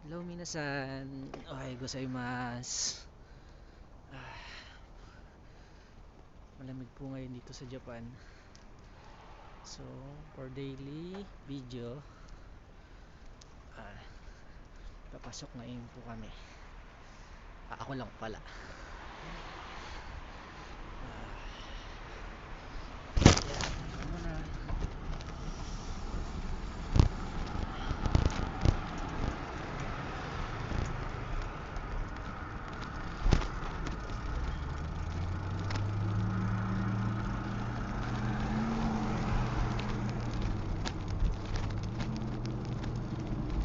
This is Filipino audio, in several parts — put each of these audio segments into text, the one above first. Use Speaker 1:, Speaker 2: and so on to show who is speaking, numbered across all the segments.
Speaker 1: Hello minasan, ohayo gozaimasu. Ah, malamig po ngayon dito sa Japan. So, for daily video, ah, papasok ngayon po kami. Ako lang pala. Yan, ako muna.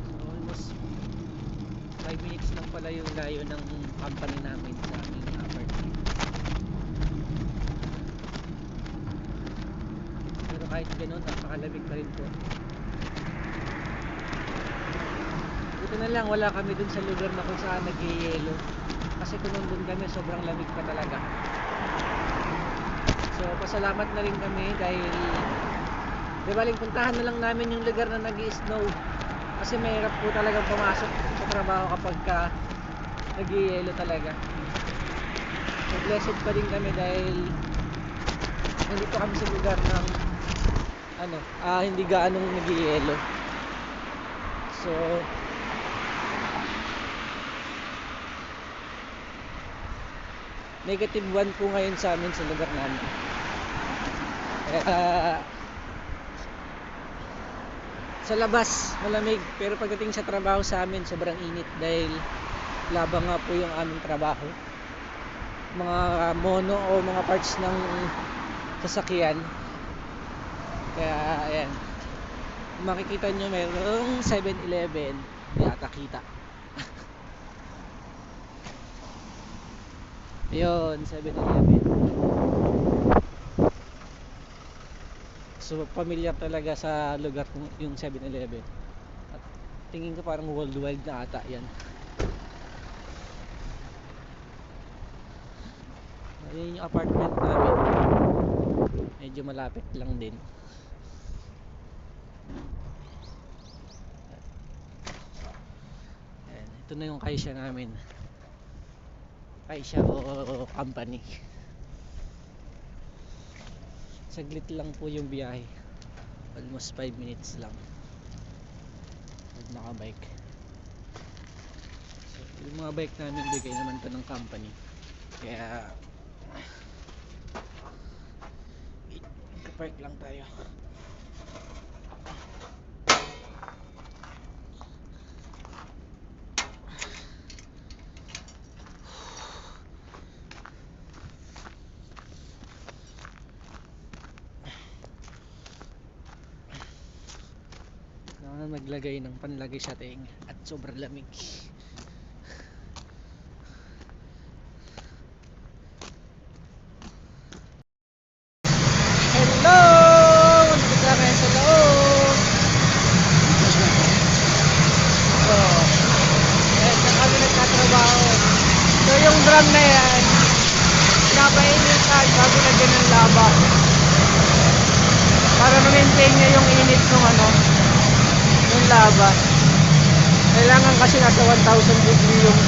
Speaker 1: So, almost 5 minutes lang pala yung layo ng company namin sa aming apartment. Pero kahit gano'n, napakalamig pa rin po. Buti na lang wala kami dun sa lugar na kung saan nag-yelo. Kasi kung nandun kami, sobrang lamig pa talaga. So, pasalamat na rin kami dahil di baling puntahan na lang namin yung lugar na nag-i-snow. Kasi mahirap po talagang pumasok sa trabaho kapag nag-yelo talaga. So, blessed pa din kami dahil nandito kami sa lugar ng hindi gaanong nag-yelo. So, -1 po ngayon sa amin sa lugar namin. Sa labas malamig, pero pagdating sa trabaho sa amin sobrang init dahil labang nga po yung aming trabaho. Mga mono o mga parts ng sasakyan. Kaya ayan, makikita nyo mayroong 7-Eleven, yata kita. Yun, 7-Eleven. So familiar talaga sa lugar yung 7-Eleven. At tingin ko parang worldwide na ata yan. Ayun yung apartment namin. Medyo malapit lang din. Ayan, ito na yung kaisya namin. Kaisya o company. Saglit lang po yung biyahe. Almost 5 minutes lang pag nakabike. So, yung mga bike namin bigay naman to ng company. Kaya park lang tayo. Naglagay ng panlagay sa ting at sobrang lamig. Hello! Nandito kami sa loob. So, na kami nagtatrabaho. So yung drum na yan, pinapainitan bago lagyan ng laba para ma-maintain niya yung init ng yung laba. Kailangan kasi nasa 1000 degree yung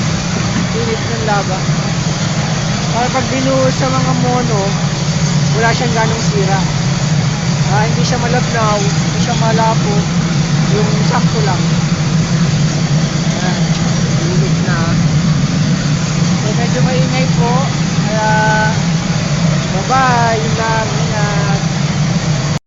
Speaker 1: init ng laba para pag binuhos sa mga mono wala siyang ganong sira. Hindi siya malabnaw, hindi siya malapo, yung sakto lang. Init na. So medyo maingay po, kaya bye bye, yun lang.